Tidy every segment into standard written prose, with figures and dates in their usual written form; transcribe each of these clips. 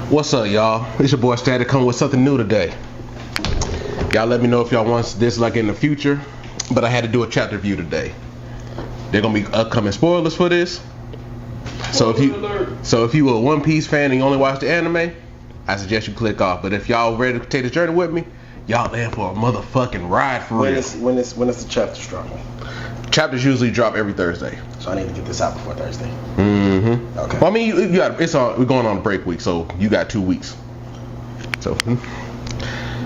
What's up, y'all? It's your boy Static coming with something new today. Y'all let me know if y'all want this like in the future, but I had to do a chapter review today. There gonna be upcoming spoilers for this. So if you a One Piece fan and you only watch the anime, I suggest you click off. But if y'all ready to take this journey with me, y'all in for a motherfucking ride for real. When is the chapters dropping? Chapters usually drop every Thursday. So I need to get this out before Thursday. Mm-hmm. Okay. Well, I mean, you got we're going on a break week, so you got 2 weeks. So. Damn,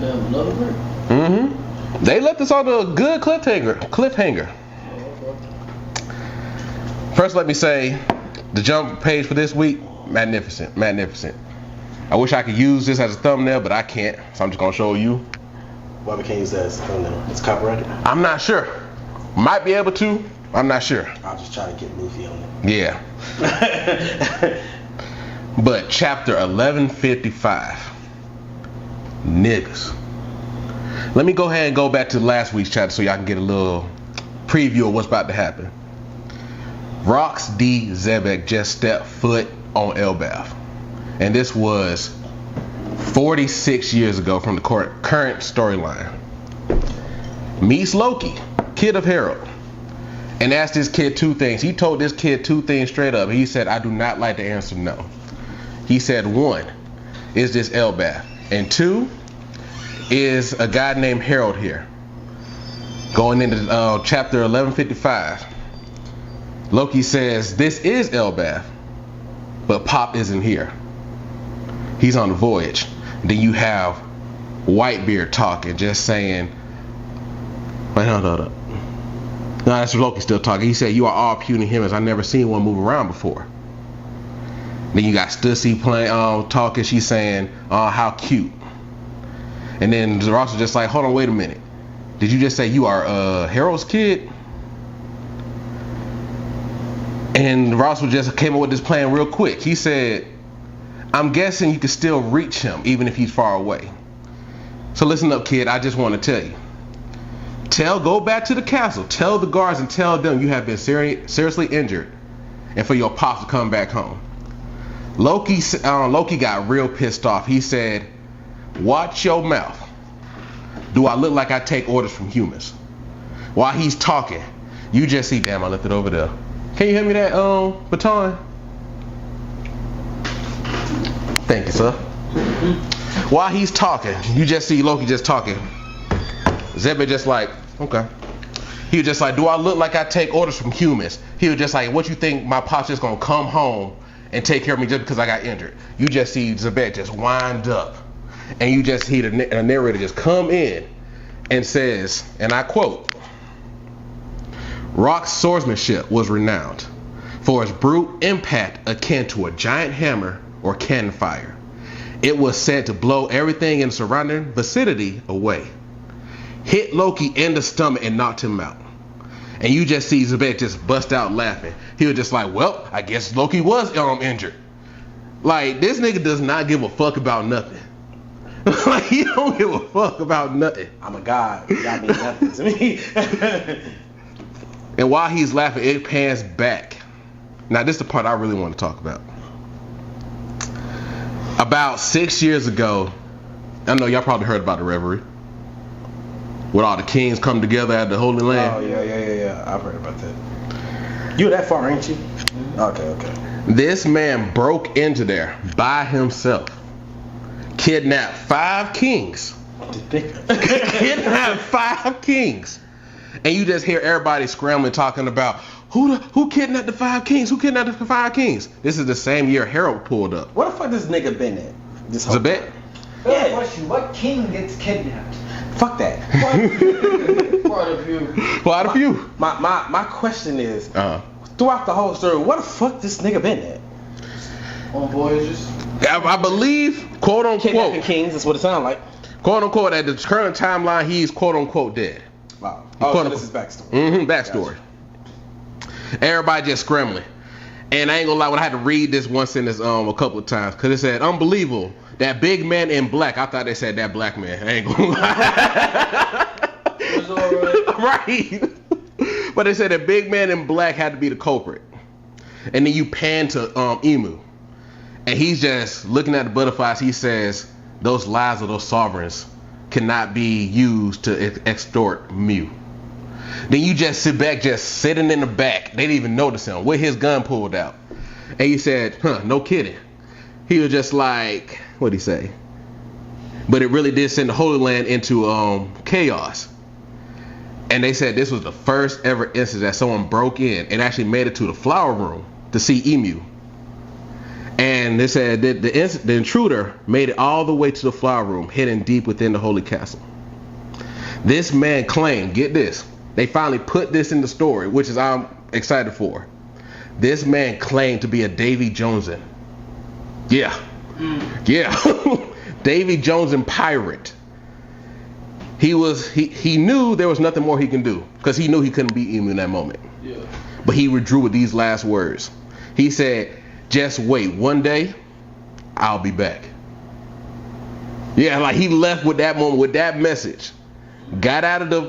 another break. Mm-hmm. They left us on a good cliffhanger. First, let me say, the jump page for this week, magnificent. I wish I could use this as a thumbnail, but I can't, so I'm just gonna show you. Why we can't use that as a thumbnail? It's copyrighted? I'm not sure. Might be able to. I'm not sure. I'll just try to get Luffy on it. Yeah. But chapter 1155. Niggas. Let me go ahead and go back to last week's chapter so y'all can get a little preview of what's about to happen. Rox D. XEBEC just stepped foot on Elbaf. And this was 46 years ago from the current storyline. Meets Loki, kid of Herald, and asked this kid 2 things. He told this kid 2 things straight up. He said, I do not like to answer no. He said, 1, is this Elbaf? And 2, is a guy named Herald here? Going into chapter 1155, Loki says, this is Elbaf, but Pop isn't here. He's on the voyage. Then you have Whitebeard talking, just saying, wait, hold up. No, that's Loki still talking. He said, you are all puny humans. I've never seen one move around before. Then you got Stussy playing, talking. She's saying, how cute. And then Ross was just like, hold on, wait a minute. Did you just say you are Harold's kid? And Ross was just came up with this plan real quick. He said, I'm guessing you can still reach him even if he's far away. So listen up, kid. I just want to tell you. Go back to the castle. Tell the guards and tell them you have been seriously injured and for your pops to come back home. Loki got real pissed off. He said, watch your mouth. Do I look like I take orders from humans? While he's talking, you just see, damn, I left it over there. Can you hand me that baton? Thank you, sir. While he's talking, you just see Loki just talking. XEBEC just like, okay. He was just like, do I look like I take orders from humans? He was just like, what you think my pop's just gonna come home and take care of me just because I got injured? You just see XEBEC just wind up. And you just hear the narrator just come in and says, and I quote, Rock's swordsmanship was renowned for its brute impact akin to a giant hammer or cannon fire. It was said to blow everything in the surrounding vicinity away. Hit Loki in the stomach and knocked him out. And you just see XEBEC just bust out laughing. He was just like, well, I guess Loki was injured. Like, this nigga does not give a fuck about nothing. Like, he don't give a fuck about nothing. I'm a god. God means nothing to me. And while he's laughing, it pans back. Now, this is the part I really want to talk about. About 6 years ago, I know y'all probably heard about the Reverie. With all the kings come together at the Holy Land. Oh, yeah. I've heard about that. You that far, ain't you? Okay. This man broke into there by himself. Kidnapped 5 kings. Kidnapped 5 kings. And you just hear everybody scrambling talking about who kidnapped the 5 kings? Who kidnapped the 5 kings? This is the same year Harold pulled up. What the fuck this nigga been at? This whole XEBEC? time? Yeah. Question: what king gets kidnapped? Fuck that. Quite a few. My question is, throughout the whole story, what the fuck this nigga been at? On voyages. I believe, quote unquote, Kidnapping kings. That's what it sounds like. quote unquote, at the current timeline, he's quote unquote dead. Wow. So this is backstory. Backstory. Gotcha. Everybody just scrambling. And I ain't gonna lie, when I had to read this one sentence a couple of times, because it said, unbelievable, that big man in black. I thought they said that black man. I ain't gonna lie. It's all right. Right. But they said that big man in black had to be the culprit. And then you pan to Emu. And he's just looking at the butterflies. He says, those lives of those sovereigns cannot be used to extort Mew. Then you just sit back, just sitting in the back. They didn't even notice him with his gun pulled out. And he said, no kidding. He was just like, what'd he say? But it really did send the Holy Land into chaos. And they said this was the first ever instance that someone broke in and actually made it to the flower room to see Emu. And they said that the intruder made it all the way to the flower room, hidden deep within the holy castle. This man claimed, get this, they finally put this in the story, which is I'm excited for. This man claimed to be a Davy Joneson. Yeah. Davy Joneson pirate. He knew there was nothing more he can do because he knew he couldn't beat Emu in that moment. Yeah. But he withdrew with these last words. He said, just wait, one day I'll be back. Yeah, like he left with that moment, with that message. Got out of the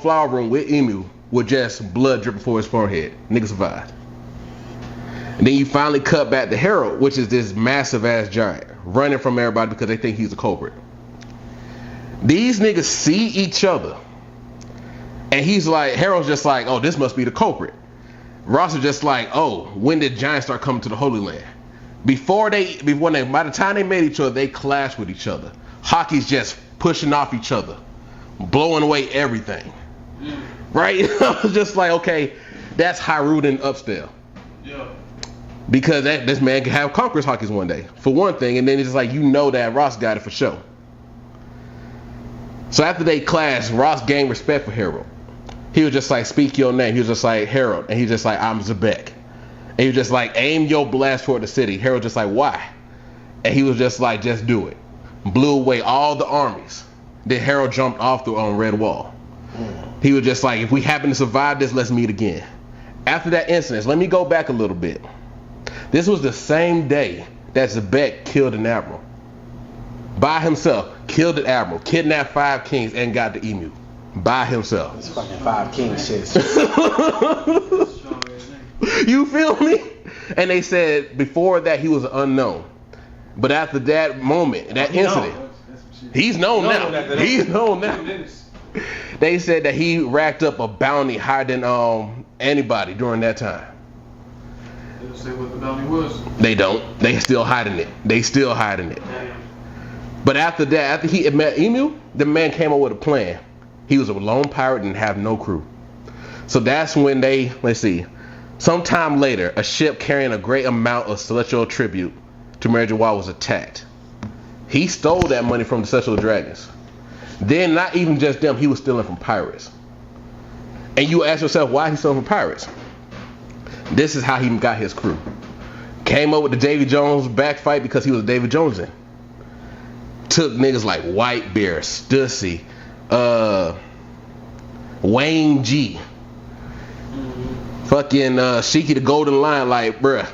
flower room with Emu with just blood dripping from his forehead. Nigga survived. And then you finally cut back to Harold, which is this massive ass giant, running from everybody because they think he's a culprit. These niggas see each other. And he's like, Harold's just like, oh, this must be the culprit. Ross is just like, oh, when did giants start coming to the Holy Land? By the time they met each other, they clashed with each other. Hockey's just pushing off each other, blowing away everything. Right? I was just like, okay, that's Hyrule and Upsdale. Yeah. Because this man can have Conqueror's Hockeys one day, for one thing, and then it's just like, you know that Ross got it for sure. So after they clashed, Ross gained respect for Harold. He was just like, speak your name. He was just like, Harold. And he was just like, I'm XEBEC. And he was just like, aim your blast toward the city. Harold just like, why? And he was just like, just do it. Blew away all the armies. Then Harold jumped off the Red Wall. He was just like, if we happen to survive this, let's meet again. After that incident, let me go back a little bit. This was the same day that XEBEC killed an admiral. By himself, killed an admiral, kidnapped 5 kings, and got the Emu. By himself. It's fucking 5 king shit. You feel me? And they said before that he was unknown. But after that moment, that incident, he's known now. He's known now. They said that he racked up a bounty higher than anybody during that time. They don't say what the bounty was. They don't. They still hiding it. Damn. But after that, after he met Emu, the man came up with a plan. He was a lone pirate and had no crew. So that's when they, sometime later, a ship carrying a great amount of celestial tribute to Meridian was attacked. He stole that money from the Celestial Dragons. Then not even just them, he was stealing from pirates. And you ask yourself, why he stole from pirates? This is how he got his crew. Came up with the Davy Jones backfight because he was David Joneson. Took niggas like White Bear, Stussy, Wayne G, fucking Shiki the Golden Lion, like, bruh.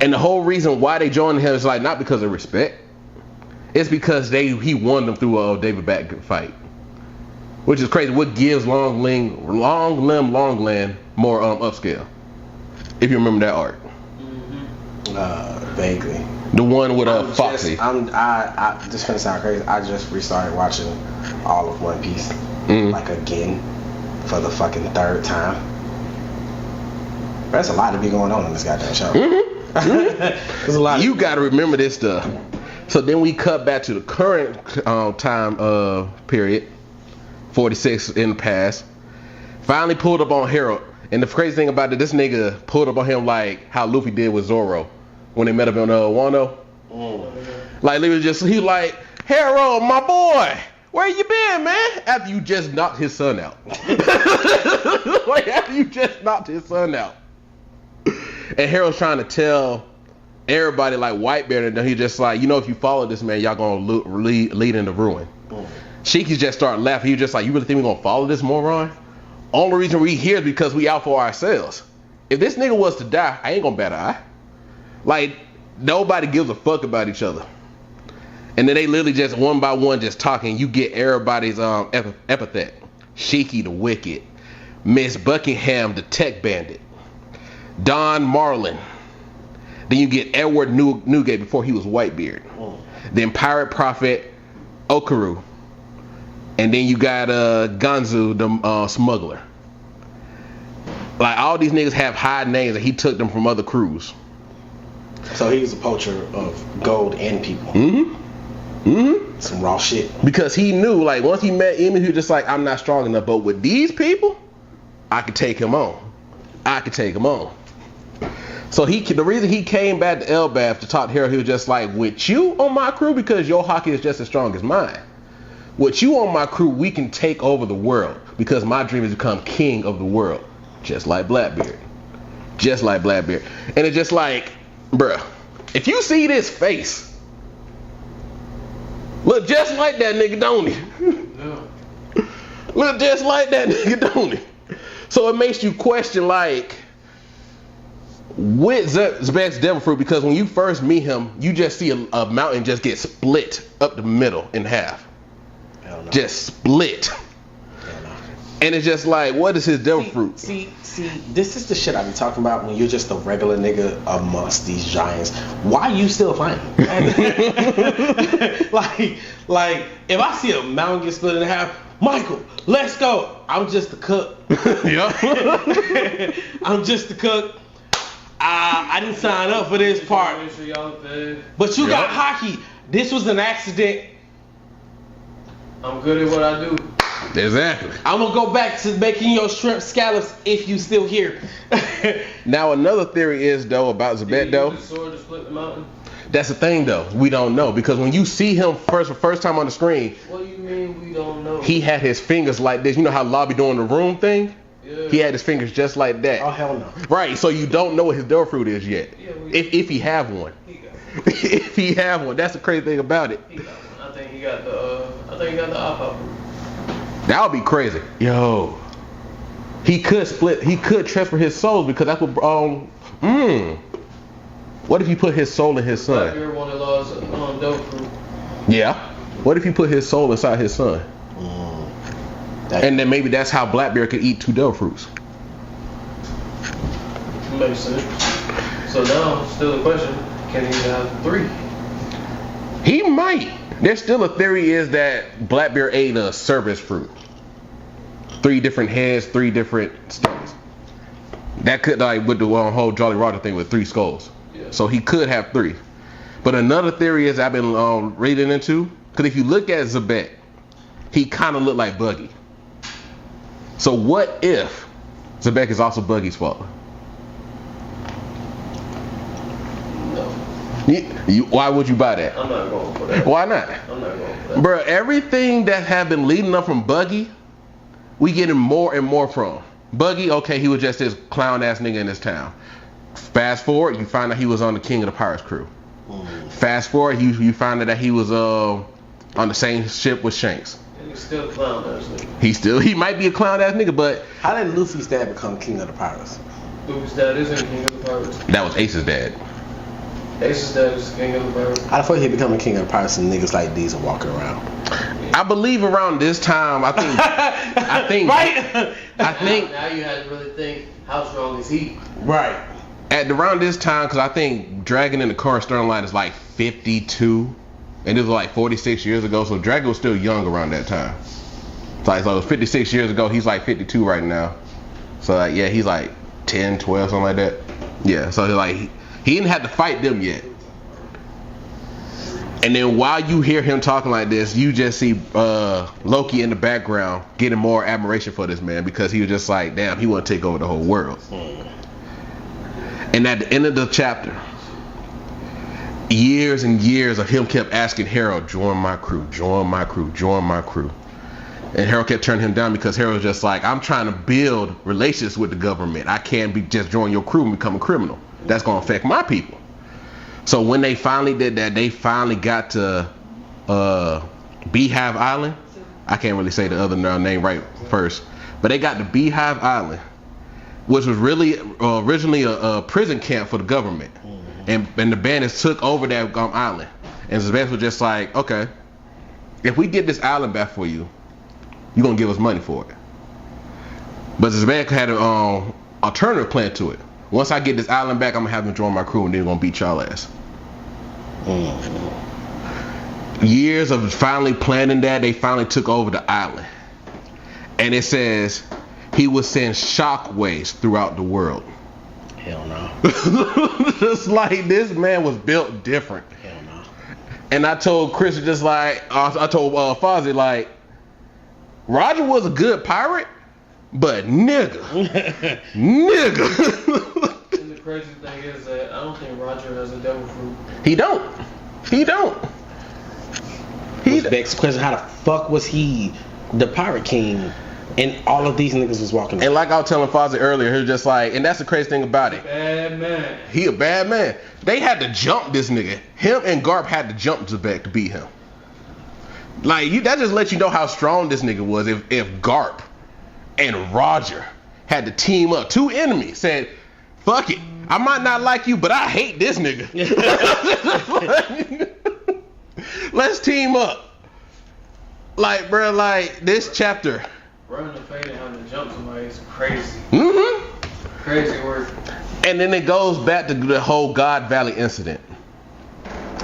And the whole reason why they joined him is like not because of respect. It's because he won them through a David back fight, which is crazy. What gives Long Limb Longland more upscale? If you remember that arc. Vaguely. The one with Foxy. I just gonna sound crazy. I just restarted watching all of One Piece, like again, for the fucking 3rd time. There's a lot to be going on in this goddamn show. There's a lot. You gotta remember this stuff. So then we cut back to the current time period, 46 in the past. Finally pulled up on Harold. And the crazy thing about it, this nigga pulled up on him like how Luffy did with Zoro when they met up in Wano. Like he like, Harold, my boy, where you been, man? After you just knocked his son out. And Harold's trying to tell everybody like White Bear, and he just like, if you follow this man, y'all gonna lead into ruin. Shiki just started laughing. He was just like, you really think we gonna follow this moron? Only reason we here is because we out for ourselves. If this nigga was to die, I ain't gonna bat an eye. Like, nobody gives a fuck about each other. And then they literally just one by one just talking. You get everybody's epithet. Shiki the Wicked, Miss Buckingham the Tech Bandit, Don Marlin, Then you get Edward Newgate before he was Whitebeard. Then Pirate Prophet Okaru. And then you got Ganzu, the smuggler. Like, all these niggas have high names, and he took them from other crews. So he was a poacher of gold and people. Some raw shit. Because he knew, like, once he met Emu, he was just like, I'm not strong enough. But with these people, I could take him on. So the reason he came back to Elbaf to talk to Harold, he was just like, with you on my crew, because your hockey is just as strong as mine. With you on my crew, we can take over the world, because my dream is to become king of the world. Just like Blackbeard. And it's just like, bruh, if you see this face, look just like that nigga, don't he? Yeah. Look just like that nigga, don't he? So it makes you question, like, with Zebek's devil fruit, because when you first meet him, you just see a mountain just get split up the middle in half. Hell no. Just split. Hell no. And it's just like, what is his devil fruit? See, this is the shit I be talking about when you're just a regular nigga amongst these giants. Why you still fighting? like, if I see a mountain get split in half, Michael, let's go. I'm just the cook. Yeah. I'm just the cook. I didn't sign up for this part. Make sure y'all fed. But you got hockey. This was an accident. I'm good at what I do. Exactly. I'm gonna go back to making your shrimp scallops if you still here. Now another theory is though about Did Zebek he though. use the sword to split the mountain? That's the thing though. We don't know, because when you see him first time on the screen, What do you mean we don't know? he had his fingers like this. You know how Lobby doing the room thing? Yeah. He had his fingers just like that. Oh hell no. Right. So you don't know what his devil fruit is yet. Yeah, If he have one. He got one. If he have one. That's the crazy thing about it. He got one. I think he got the eye. That would be crazy. Yo. He could transfer his souls, because that's what what if you put his soul in his son? Blackbeard one that lost devil fruit. Yeah. What if you put his soul inside his son? And then maybe that's how Blackbeard could eat 2 devil fruits. Makes sense. So now, still the question: can he have 3? He might. There's still a theory is that Blackbeard ate a serpent's fruit. 3 different heads, 3 different stones. That could, like, with the whole Jolly Roger thing with 3 skulls. Yeah. So he could have 3. But another theory is I've been reading into, because if you look at Zebek, he kind of looked like Buggy. So what if Zebek is also Buggy's father? No. Why would you buy that? I'm not going for that. Why not? I'm not going for that. Bro, everything that have been leading up from Buggy, we getting more and more from. Buggy, okay, he was just this clown ass nigga in this town. Fast forward, you find out he was on the King of the Pirates crew. Fast forward, you find out that he was on the same ship with Shanks. And he's still a clown ass nigga. He might be a clown ass nigga, but How did Luffy's dad become king of the pirates? Luffy's dad isn't king of the pirates. that was Ace's dad. Ace's dad is king of the pirates. How the fuck he become a king of the pirates and niggas like these are walking around? I believe around this time, I think Right? Now you had to really think, how strong is he? Right. at around this time, because I think Dragon in the current storyline is like 52, and this was like 46 years ago, so Dragon was still young around that time. So it was 56 years ago, he's like 52 right now. So like, yeah, he's like 10, 12, something like that. Yeah, so like he didn't have to fight them yet. And then while you hear him talking like this, you just see Loki in the background getting more admiration for this man, because he was just like, damn, he want to take over the whole world. And at the end of the chapter, years and years of him kept asking Harold, join my crew, join my crew, join my crew. And Harold kept turning him down, because Harold was just like, I'm trying to build relations with the government. I can't be just join your crew and become a criminal. That's going to affect my people. So when they finally did that, they finally got to Beehive Island. I can't really say the other name right first, but they got to Beehive Island, which was really originally a prison camp for the government. And the bandits took over that island. And Zebek was just like, okay, if we get this island back for you, you're going to give us money for it. But Zebek had an alternative plan to it. Once I get this island back, I'm gonna have them join my crew, and then we're gonna beat y'all ass. Years of finally planning that, they finally took over the island. And it says he would send shockwaves throughout the world. Hell no. Just like this man was built different. Hell no. And I told Chris, just like, I told Fozzie, like, Roger was a good pirate, but nigga. And the crazy thing is that I don't think Roger has a devil fruit. He don't. Begs the question, how the fuck was he the pirate king and all of these niggas was walking And like I was telling Fozzie earlier, he was just like, and that's the crazy thing about it. Bad man. He a bad man. They had to jump this nigga. Him and Garp had to jump XEBEC to beat him. Like, that just lets you know how strong this nigga was. If Garp and Roger had to team up, two enemies, said, fuck it, I might not like you, but I hate this nigga. Let's team up. Like, bro, like, this chapter. Running the fade and having to jump somebody is crazy. Mm-hmm. Crazy work. And then it goes back to the whole God Valley incident.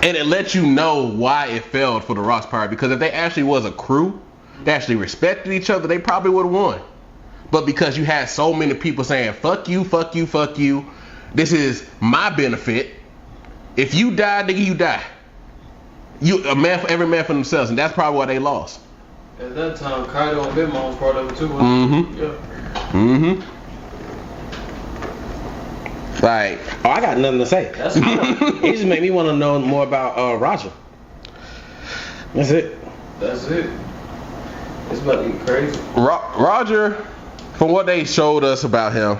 And it lets you know why it failed for the Rocks Pirate. Because if they actually was a crew, they actually respected each other, they probably would have won. But because you had so many people saying, fuck you, fuck you, fuck you, this is my benefit. If you die, nigga, you die. Every man for themselves, and that's probably why they lost. At that time, Kaido and Big Mom was part of it too. Mm-hmm. Yeah. Mm-hmm. Like, Oh, I got nothing to say. It just made me want to know more about Roger. That's it. That's it. It's about to get crazy. Roger, from what they showed us about him,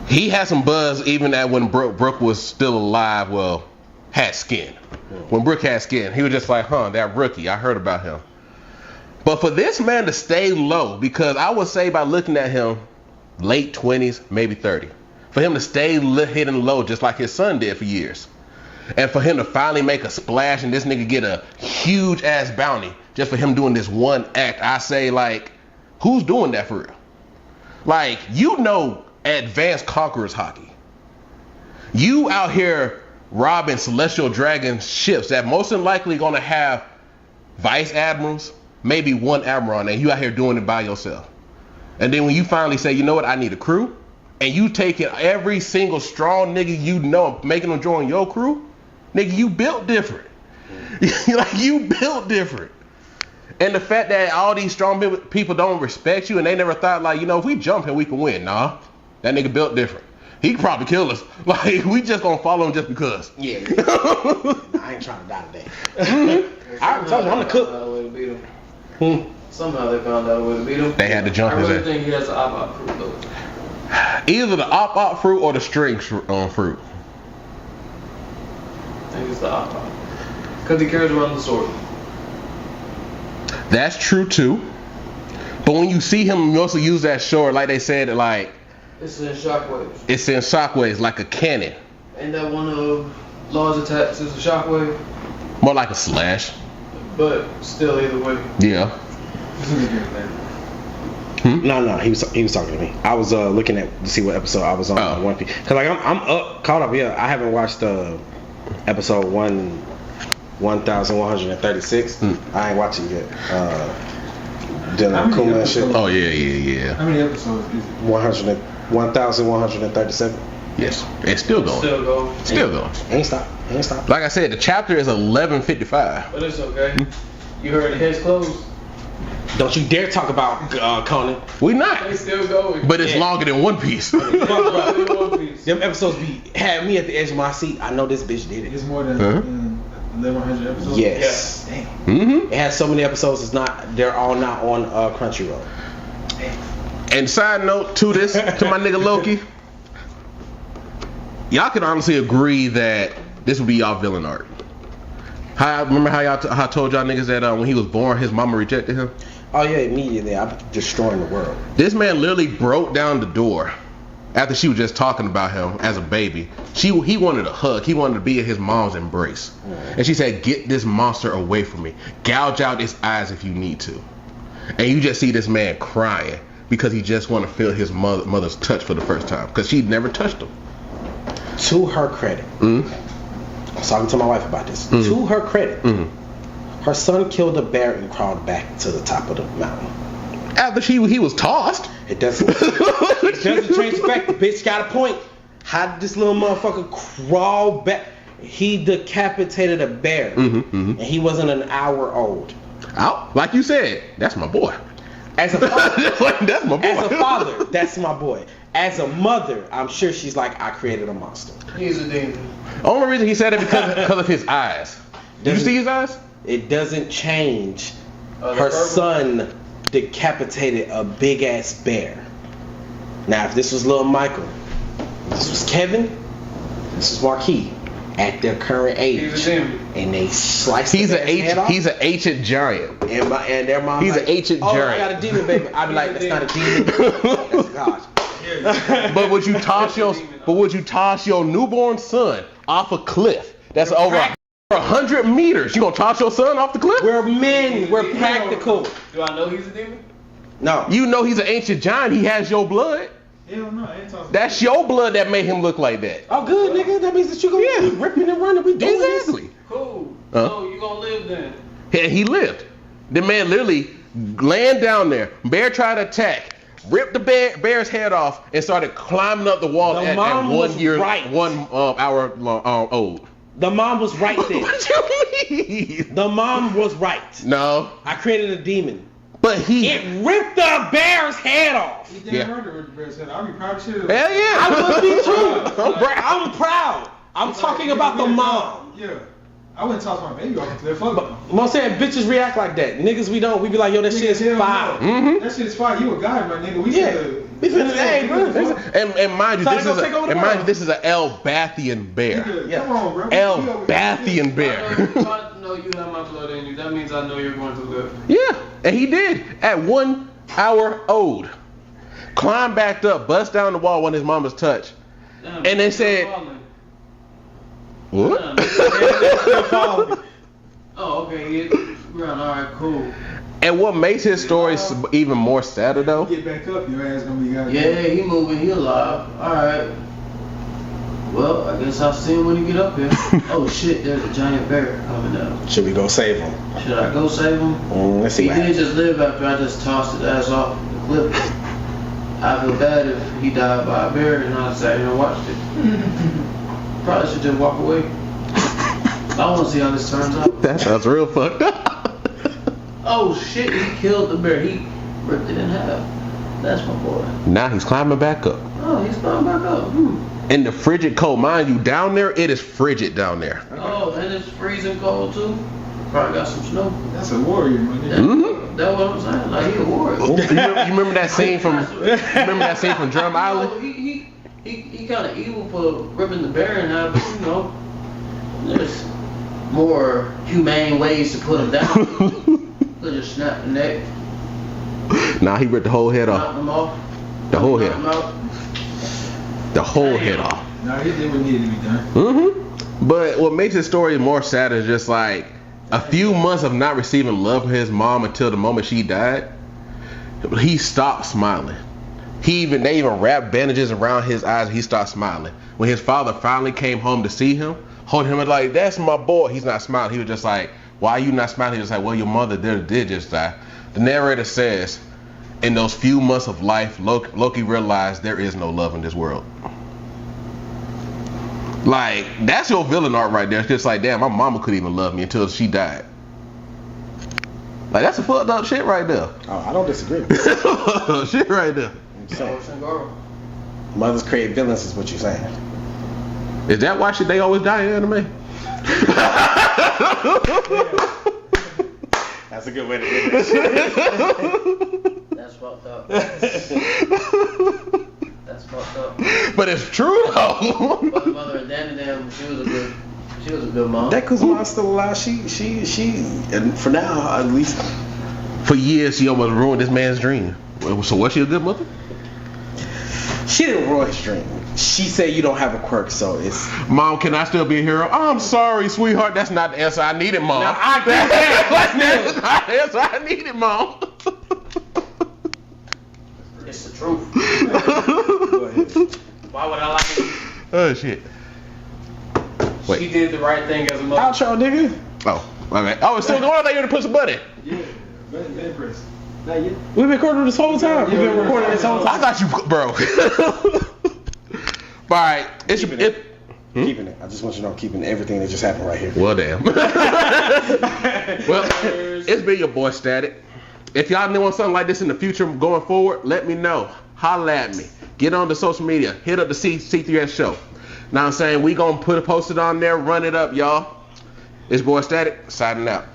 he had some buzz even at when Brooke was still alive. Well, had skin. When Brooke had skin, he was just like, that rookie, I heard about him. But for this man to stay low, because I would say by looking at him, late 20s, maybe 30, for him to stay hidden low just like his son did for years, and for him to finally make a splash and this nigga get a huge ass bounty just for him doing this one act, I say, like, who's doing that for real? Like, advanced conquerors hockey. You out here robbing Celestial Dragon ships that most than likely gonna have vice admirals, maybe one admiral on there. You out here doing it by yourself. And then when you finally say, you know what, I need a crew, and you taking every single strong nigga you know, making them join your crew, nigga, you built different. Like, you built different. And the fact that all these strong people don't respect you, and they never thought, like, if we jump him, we can win. Nah, that nigga built different. He could probably kill us. Like, we just gonna follow him just because. Yeah. I ain't trying to die today. I told you, I'm the cook. Somehow they found out a way to beat him. They had to jump his I really ass. think he has an op-op fruit though. Either the op-op fruit or the string fruit. I think it's the op-op. Because he carries around the sword. That's true too. But when you see him, you also use that sword, like they said, like, It's in shockwaves. it's in shockwaves, like a cannon. Ain't that one of Law's attacks is a shockwave? More like a slash. But still, either way. Yeah. No, he was talking to me. I was looking to see what episode I was on. Oh. One Piece, cause like I'm caught up. Yeah, I haven't watched episode 1136. I ain't watching it yet. Dylan Kuma and shit. Oh yeah. How many episodes is it? 1137. Yes. It's still going. Still go. Ain't stop. Like I said, the chapter is 11:55. But it's okay. You heard the heads closed. Don't you dare talk about Conan. We not. They still going. But it's longer than One Piece. One Piece. Them episodes had me at the edge of my seat. I know this bitch did it. It's more than 1,100 episodes? Yes. Damn. Mm-hmm. It has so many episodes. They're all not on Crunchyroll. And side note to this, to my nigga Loki, y'all can honestly agree that this would be y'all villain arc. Remember how I told y'all niggas that when he was born, his mama rejected him? Oh yeah, immediately. I'm destroying the world. This man literally broke down the door after she was just talking about him as a baby. He wanted a hug. He wanted to be in his mom's embrace. And she said, get this monster away from me. Gouge out its eyes if you need to. And you just see this man crying, because he just want to feel his mother's touch for the first time because she'd never touched him. To her credit, I was talking to my wife about this. To her credit, her son killed a bear and crawled back to the top of the mountain. After he was tossed. It doesn't change the fact the bitch got a point. How did this little motherfucker crawl back? He decapitated a bear, and he wasn't an hour old. Out, like you said, that's my boy. As a father, that's my boy. As a father, that's my boy. As a mother, I'm sure she's like, I created a monster. He's a demon. Only reason he said it because of his eyes. Did you see his eyes? It doesn't change. Her son decapitated a big ass bear. Now, if this was little Michael, this was Kevin, this was Marquis at their current age, He's a demon. and they sliced. He's an ancient giant. And their mom. He's like, an ancient oh, giant. I got a demon, baby. I'd be like, that's not a demon. That's God. But would you toss your newborn son off a cliff that's over 100 meters? You gonna toss your son off the cliff? We're men. We're practical. Do I know he's a demon? No. You know he's an ancient giant. He has your blood. Hell no, I ain't talking. That's your blood that made him look like that. Oh, good, nigga. That means that you gonna be ripping and running. We doing Exactly. Cool. Huh? So you gonna live then? And he lived. The man literally laying down there. Bear tried to attack. Ripped the bear's head off and started climbing up the wall The at mom 1 was year, right. 1 hour old. The mom was right there. What you mean? The mom was right. No, I created a demon. but he. It ripped the bear's head off. He did Yeah. murder with the bear's head. I'll be proud of shit. Hell yeah. I would be too. I'm proud. I'm proud. I'm talking about the mom. Yeah. I wouldn't toss my baby off the cliff. Fuck no. I'm saying bitches react like that. Niggas we don't. We be like, yo, that shit is Hell no. fire. Mhm. That shit is fire. You a guy, my nigga. We Yeah. finna- We finna, hey, bro. And mind you, So I this go is take over the and mind world. you, this is an Elbathian bear. Nigga, Yeah. Come on, bro. Elbathian bear. If I know you have my blood in you, that means I know you're going to live. Yeah, and he did at 1 hour old. Climbed back up, bust down the wall when his mama's touch. Damn, And they you're said- falling. What? Damn. Oh, okay. All right, cool. And what makes his story even more sadder though? Get back up, your ass gonna be goddamn. Yeah, he moving. He alive. All right. Well, I guess I'll see him when he get up here. Oh shit, there's a giant bear coming down. Should we go save him? Should I go save him? Let's see He what did happens. just live after I just tossed his ass off the cliff. I feel bad if he died by a bear and I sat here and watched it. Probably should just walk away. I want to see how this turns out. That sounds real fucked up. Oh shit, he killed the bear. He ripped it in half. That's my boy. Now he's climbing back up. Oh, he's going back up. In the frigid cold, mind you, down there it is frigid down there. Oh, and it's freezing cold too. Probably got some snow. That's a warrior, my nigga. Mm-hmm. That's what I'm saying. Like he a warrior. You remember that scene from Drum Island? You know, he kind of evil for ripping the bear in half, but you know, there's more humane ways to put him down. Could just snap the neck, Nah, he ripped the whole head knock off. him off. The whole knock head. him out. The whole head off. Nah, he did what needed to be done. Mm-hmm. But what makes his story more sad is just like a few months of not receiving love from his mom until the moment she died. He stopped smiling. They even wrapped bandages around his eyes and he stopped smiling. When his father finally came home to see him, holding him and like, that's my boy. He's not smiling. He was just like, why are you not smiling? He was like, well, your mother did just die. The narrator says, in those few months of life, Loki realized there is no love in this world. Like, that's your villain art right there. It's just like, damn, my mama couldn't even love me until she died. Like, that's a fucked up shit right there. Oh, I don't disagree. Shit right there. I'm saying, Shingaro. mothers create villains is what you're saying. Is that why they always die in anime? That's a good way to end it. That's fucked up. That's fucked up. But it's true though. My mother and Danny, she was a good mom. Deku's mom still alive. She, and for now, at least. For years, she almost ruined this man's dream. So was she a good mother? She didn't ruin his dream. She said you don't have a quirk, so it's. Mom, can I still be a hero? I'm sorry, sweetheart. That's not the answer I needed, Mom. Now, I get that. That's not the answer I needed, Mom. It's the truth. Go ahead. Why would I lie to you? Oh shit. Wait. She did the right thing as a mother. Outro, nigga. Oh, my bad. Oh, it's still going on. They gonna push the button. Yeah, bad press. Not yet. We've been recording this whole time. We've been recording this whole I time. thought you, bro. All right, it's Keeping it. Keeping it. I just want you to know I'm keeping everything that just happened right here. Well, damn. Well, it's been your boy Static. If y'all want something like this in the future going forward, let me know. Holla at me. Get on the social media. Hit up the C3S show. Now I'm saying we gonna post it on there, run it up, y'all. It's boy Static signing out.